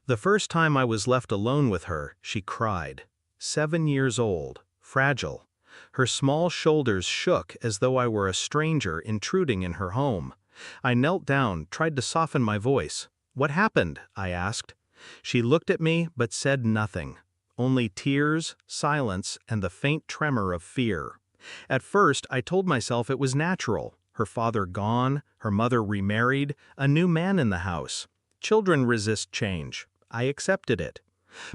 The first time I was left alone with her, she cried. 7 years old, fragile. Her small shoulders shook as though I were a stranger intruding in her home. I knelt down, tried to soften my voice. "What happened?" I asked. She looked at me but said nothing. Only tears, silence, and the faint tremor of fear. At first, I told myself it was natural. Her father gone, her mother remarried, a new man in the house. Children resist change. I accepted it.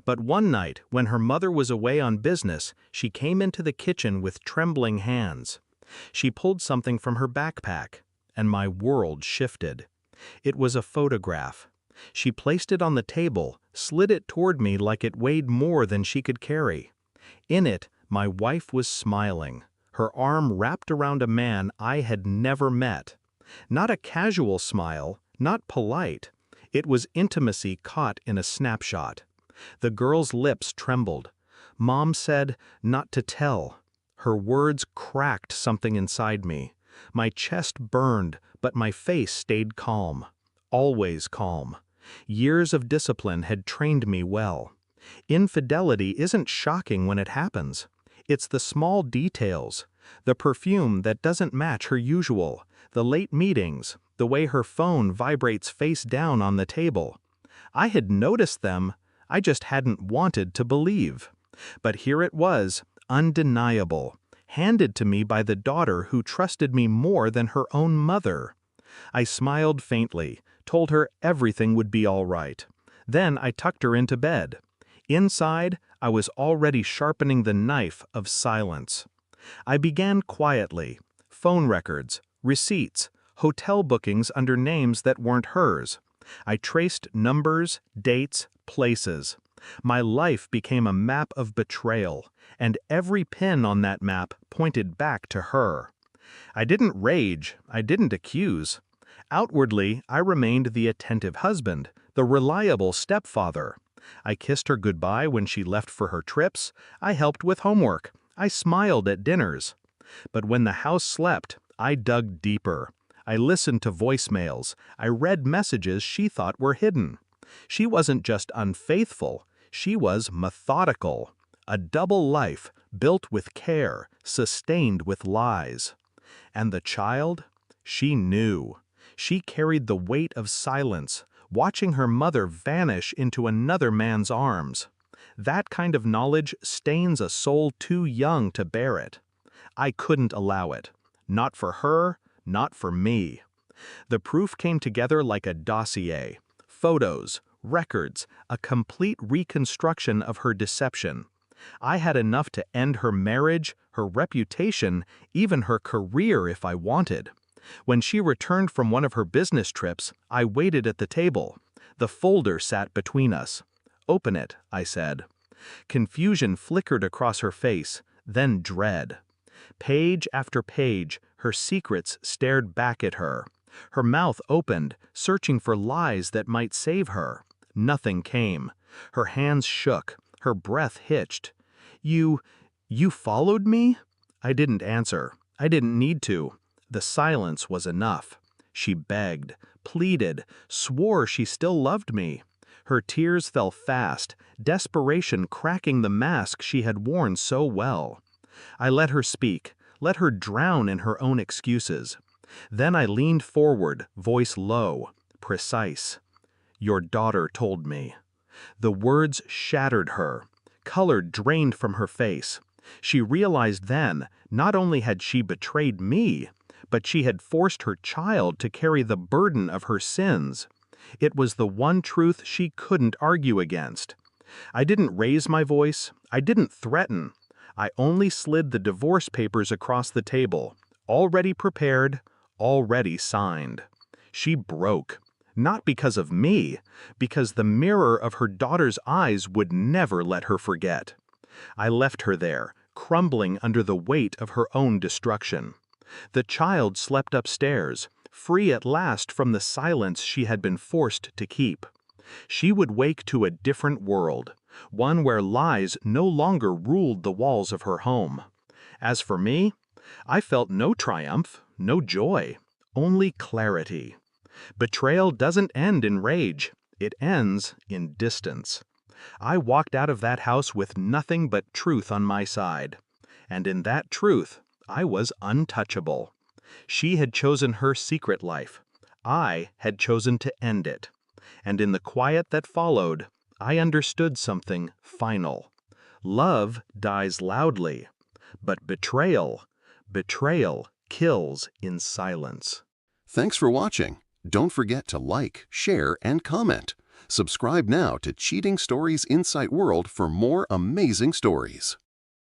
But one night, when her mother was away on business, she came into the kitchen with trembling hands. She pulled something from her backpack, and my world shifted. It was a photograph. She placed it on the table, slid it toward me like it weighed more than she could carry. In it, my wife was smiling, her arm wrapped around a man I had never met. Not a casual smile, not polite. It was intimacy caught in a snapshot. The girl's lips trembled. Mom said, "Not to tell." Her words cracked something inside me. My chest burned, but my face stayed calm. Always calm. Years of discipline had trained me well. Infidelity isn't shocking when it happens. It's the small details. The perfume that doesn't match her usual. The late meetings. The way her phone vibrates face down on the table. I had noticed them. I just hadn't wanted to believe. But here it was, undeniable, handed to me by the daughter who trusted me more than her own mother. I smiled faintly, told her everything would be all right. Then I tucked her into bed. Inside, I was already sharpening the knife of silence. I began quietly. Phone records, receipts, hotel bookings under names that weren't hers. I traced numbers, dates, places. My life became a map of betrayal, and every pin on that map pointed back to her. I didn't rage, I didn't accuse. Outwardly, I remained the attentive husband, the reliable stepfather. I kissed her goodbye when she left for her trips, I helped with homework, I smiled at dinners. But when the house slept, I dug deeper. I listened to voicemails, I read messages she thought were hidden. She wasn't just unfaithful, she was methodical. A double life, built with care, sustained with lies. And the child? She knew. She carried the weight of silence, watching her mother vanish into another man's arms. That kind of knowledge stains a soul too young to bear it. I couldn't allow it. Not for her, not for me. The proof came together like a dossier. Photos, records, a complete reconstruction of her deception. I had enough to end her marriage, her reputation, even her career if I wanted. When she returned from one of her business trips, I waited at the table. The folder sat between us. "Open it," I said. Confusion flickered across her face, then dread. Page after page, her secrets stared back at her. Her mouth opened, searching for lies that might save her. Nothing came. Her hands shook, her breath hitched. You followed me?" I didn't answer. I didn't need to. The silence was enough. She begged, pleaded, swore she still loved me. Her tears fell fast, desperation cracking the mask she had worn so well. I let her speak, let her drown in her own excuses. Then I leaned forward, voice low, precise. "Your daughter told me." The words shattered her. Color drained from her face. She realized then, not only had she betrayed me, but she had forced her child to carry the burden of her sins. It was the one truth she couldn't argue against. I didn't raise my voice. I didn't threaten. I only slid the divorce papers across the table, already prepared, already signed. She broke. Not because of me, because the mirror of her daughter's eyes would never let her forget. I left her there, crumbling under the weight of her own destruction. The child slept upstairs, free at last from the silence she had been forced to keep. She would wake to a different world, one where lies no longer ruled the walls of her home. As for me, I felt no triumph, no joy, only clarity. Betrayal doesn't end in rage. It ends in distance. I walked out of that house with nothing but truth on my side. And in that truth, I was untouchable. She had chosen her secret life. I had chosen to end it. And in the quiet that followed, I understood something final. Love dies loudly, but betrayal kills in silence. Thanks for watching. Don't forget to like, share, and comment. Subscribe now to Cheating Stories Insight World for more amazing stories.